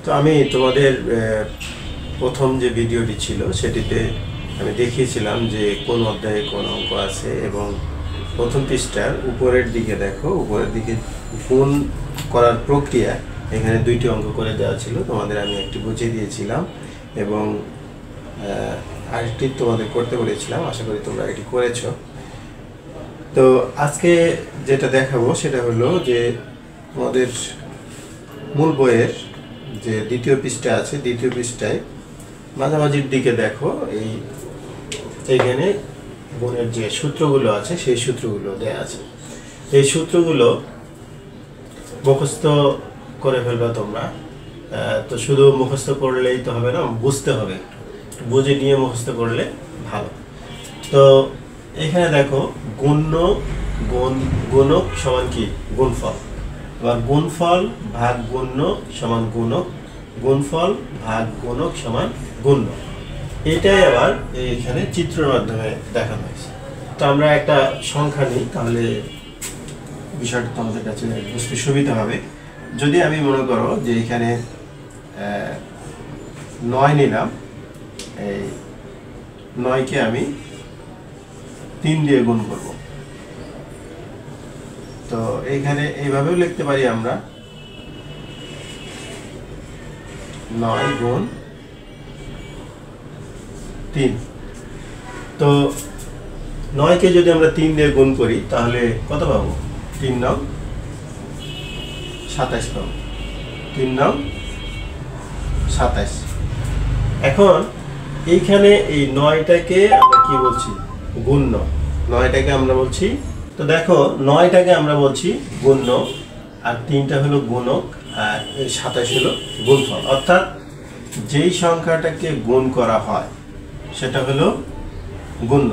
তো আমি তোমাদের প্রথম যে ভিডিওটি ছিল সেটিতে আমি দেখিয়েছিলাম যে কোন অধ্যায়ে কোন অঙ্ক আছে, এবং প্রথম পৃষ্ঠার উপরের দিকে দেখো, উপরের দিকে গুণ করার প্রক্রিয়া এখানে দুইটি অঙ্ক করে দেওয়া ছিল, তোমাদের আমি একটি বুঝিয়ে দিয়েছিলাম এবং আরেকটি তোমাদের করতে বলেছিলাম। আশা করি তোমরা এটি করেছো। তো আজকে যেটা দেখাবো সেটা হলো যে তোমাদের মূল বইয়ের যে দ্বিতীয় পৃষ্ঠা আছে, দ্বিতীয় পৃষ্ঠায় মাঝামাঝির দিকে দেখো, এইখানে গুণের যে সূত্রগুলো আছে সেই সূত্রগুলো দেয়া আছে। এই সূত্রগুলো মুখস্থ করে ফেলবা তোমরা। তো শুধু মুখস্থ করলেই তো হবে না, বুঝতে হবে, বুঝে নিয়ে মুখস্থ করলে ভালো। তো এখানে দেখো গুণক সমান কি গুণফল, আবার গুণফল ভাগ গুণ্য সমান গুণক, গুণফল ভাগ গুণক সমান গুণ্য। এটাই আবার এখানে চিত্রের মাধ্যমে দেখানো হয়েছে। তো আমরা একটা সংখ্যা নিই, তাহলে বিষয়টা তোমাদের কাছে বুঝতে সুবিধা হবে। যদি আমি মনে করো যে এখানে 9 নিলাম, এই 9কে আমি 3 দিয়ে গুণ করব। তো এইখানে এইভাবেও লিখতে পারি আমরা 9 গুণ 3। তো 9কে যদি আমরা 3 দিয়ে গুণ করি তাহলে কত পাবো? 3 9 27 পাবো। 3 9 27। এখন এইখানে এই 9টাকে আমরা কি বলছি? গুণ্য। 9টাকে আমরা বলছি, তো দেখো 9টাকে আমরা বলছি গুণ্য, আর 3টা হলো গুণক, আর 27 হলো গুণফল। অর্থাৎ যেই সংখ্যাটাকে গুণ করা হয় সেটা হলো গুণ্য,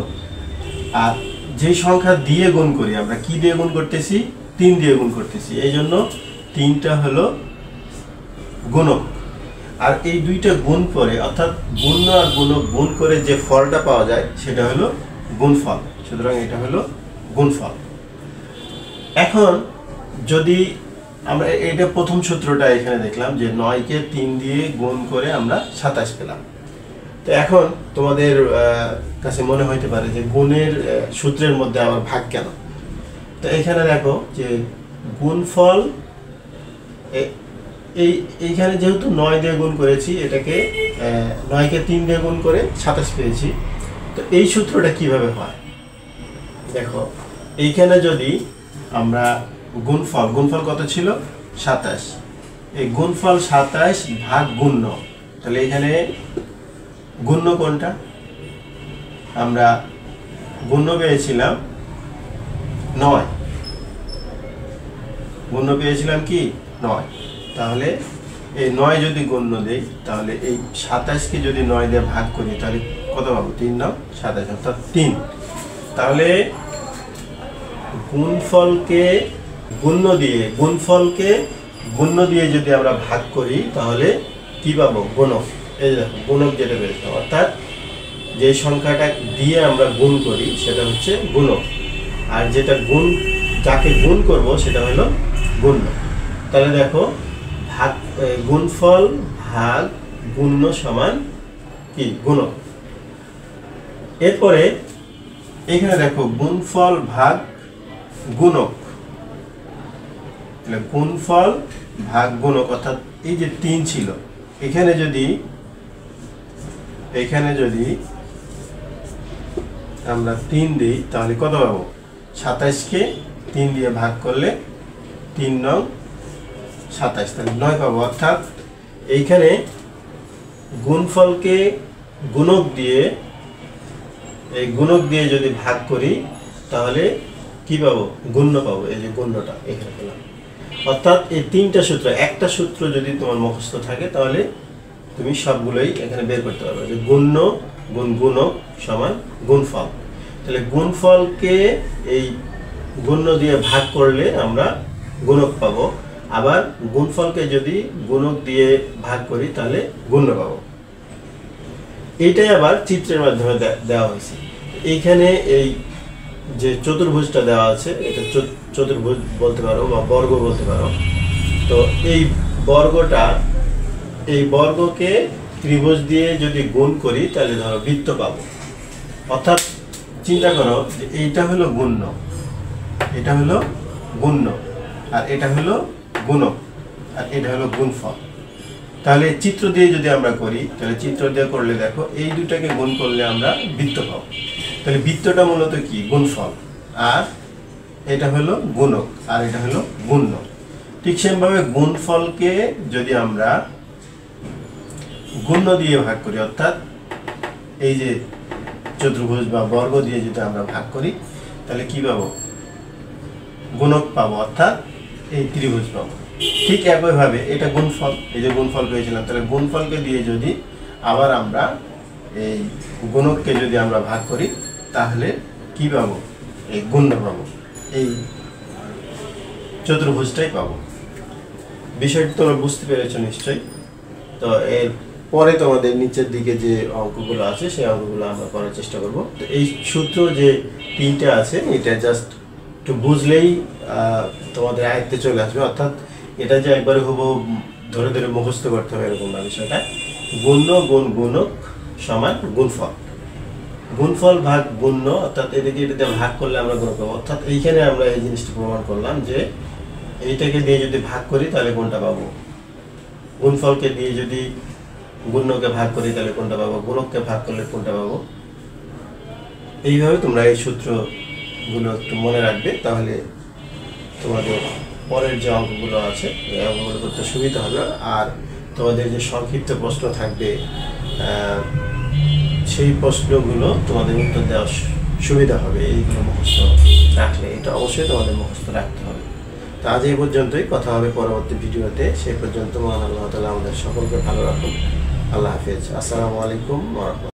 আর যেই সংখ্যা দিয়ে গুণ করি আমরা কি দিয়ে গুণ করতেছি? 3 দিয়ে গুণ করতেছি, এই জন্য 3টা হলো গুণক। আর এই দুইটা গুণ করে, অর্থাৎ গুণ্য আর গুণক গুণ করে যে ফলটা পাওয়া যায় সেটা হলো গুণফল। সুতরাং এটা হলো গুণফল। এখন যদি আমরা এটা প্রথম সূত্রটা এখানে দেখলাম যে 9কে 3 দিয়ে গুণ করে আমরা 27 পেলাম। তো এখন তোমাদের কাছে মনে হইতে পারে যে গুণের সূত্রের মধ্যে আবার ভাগ কেন? তো এখানে দেখো যে গুণফল, এইখানে যেহেতু 9 দিয়ে গুণ করেছি, এটাকে 9কে 3 দিয়ে গুণ করে 27 পেয়েছি। তো এই সূত্রটা কিভাবে হয় দেখো, এইখানে যদি আমরা গুণফল কত ছিল? 27। এই গুণফল 27 ভাগ গুণ্য, তাহলে এখানে গুণ্য কোনটা? আমরা গুণ্য পেয়েছিলাম 9, গুণ্য পেয়েছিলাম কি 9। তাহলে এই 9 যদি গুণ্য দেই, তাহলে এই 27কে যদি 9 দিয়ে ভাগ করি তাহলে কত পাবো? 3 9 27, অর্থাৎ 3। তাহলে গুণফলকে গুণ্য দিয়ে যদি আমরা ভাগ করি তাহলে কি পাবো? গুণক। এই দেখো গুণক যেটা বেরোচ্ছে, অর্থাৎ যে সংখ্যাটা দিয়ে আমরা গুণ করি সেটা হচ্ছে গুণক, আর যেটা যাকে গুণ করব সেটা হলো গুণ্য। তাহলে দেখো গুণফল ভাগ গুণ্য সমান কি? গুণক। এরপরে এখানে দেখো গুণফল ভাগ গুণক, গুণফল ভাগ গুণক, অর্থাৎ এই যে 3 ছিল, এখানে যদি আমরা 3 দিই তাহলে কত পাবো? 27কে 3 দিয়ে ভাগ করলে 3 9 27, তাহলে 9 পাবো। অর্থাৎ এইখানে গুণফলকে গুণক দিয়ে যদি ভাগ করি তাহলে কি পাবো? গুণ্য পাবো। এই যে গুণ্যটা এখানে পেলাম। অর্থাৎ এই 3টা সূত্র, একটা সূত্র যদি তোমার মুখস্থ থাকে তাহলে তুমি সবগুলোই এখানে বের করতে পারবে, যে গুণ্য গুণ গুণক সমান গুণফল। তাহলে গুণফলকে এই গুণ্য দিয়ে ভাগ করলে আমরা গুণক পাবো, আবার গুণফলকে যদি গুণক দিয়ে ভাগ করি তাহলে গুণ্য পাবো। এইটাই আবার চিত্রের মাধ্যমে দেওয়া হয়েছে। এইখানে এই যে চতুর্ভুজটা দেওয়া আছে, এটা চতুর্ভুজ বলতে পারো বা বর্গ বলতে পারো। তো এই বর্গটা এই বর্গকে ত্রিভুজ দিয়ে যদি গুণ করি তাহলে ধরো বৃত্ত পাবো। অর্থাৎ চিন্তা করো যে এইটা হলো গুণ্য, এটা হলো গুণ্য, আর এটা হলো গুণক, আর এটা হলো গুণফল। তাহলে চিত্র দিয়ে যদি আমরা করি তাহলে চিত্র দিয়ে করলে দেখো এই দুটাকে গুণ করলে আমরা বৃত্ত পাবো। তাহলে বৃত্তটা মূলত কি? গুণফল। আর এটা হলো গুণক, আর এটা হলো গুণ্য। ঠিক সেমভাবে গুণফলকে যদি আমরা গুণ্য দিয়ে ভাগ করি, অর্থাৎ এই যে চতুর্ভুজ বা বর্গ দিয়ে যদি আমরা ভাগ করি তাহলে কি পাবো? গুণক পাবো, অর্থাৎ এই ত্রিভুজ পাবো। ঠিক একইভাবে এটা গুণফল, এই যে গুণফল পেয়েছিলাম, তাহলে গুণফলকে দিয়ে যদি আবার আমরা এই গুণককে যদি আমরা ভাগ করি তাহলে কি পাবো? এই গুণ্য পাবো, এই চতুর্ভুজটাই পাবো। বিষয়টি তোমরা বুঝতে পেরেছো নিশ্চয়ই। তো এর পরে তোমাদের নিচের দিকে যে অঙ্কগুলো আছে সেই অঙ্কগুলো আমরা করার চেষ্টা করব। তো এই সূত্র যে তিনটে আছে এটা জাস্ট একটু বুঝলেই তোমাদের আয়ত্তে চলে আসবে। অর্থাৎ এটা যে একবারে হবো ধরে ধরে মুখস্থ করতে হবে এরকম না বিষয়টা। গুণ্য গুণ গুণক সমান গুণফল, গুণফল ভাগ গুণ্য, অর্থাৎ এদিকে এটাতে ভাগ করলে আমরা গুণ পাবো। অর্থাৎ এইখানে আমরা এই জিনিসটা প্রমাণ করলাম যে এইটাকে দিয়ে যদি ভাগ করি তাহলে কোনটা পাবো? গুণফলকে দিয়ে যদি গুণ্যকে ভাগ করি তাহলে কোনটা পাবো? গুণককে ভাগ করলে কোনটা পাবো? এইভাবে তোমরা এই সূত্রগুলো একটু মনে রাখবে, তাহলে তোমাদের পরের যে অঙ্কগুলো আছে এই অঙ্কগুলো করতে সুবিধা হবে। আর তোমাদের যে সংক্ষিপ্ত প্রশ্ন থাকবে সেই প্রশ্নগুলো তোমাদের উত্তর দেওয়া সুবিধা হবে এইগুলো মুখস্থ রাখলে। এটা অবশ্যই তোমাদের মুখস্থ রাখতে হবে। তো আজ এই পর্যন্তই, কথা হবে পরবর্তী ভিডিওতে। সেই পর্যন্ত মহান আল্লাহ তাআলা আমাদের সকলকে ভালো রাখুন। আল্লাহ হাফেজ। আসসালামু আলাইকুম ওয়া রাহমাতুল্লাহ।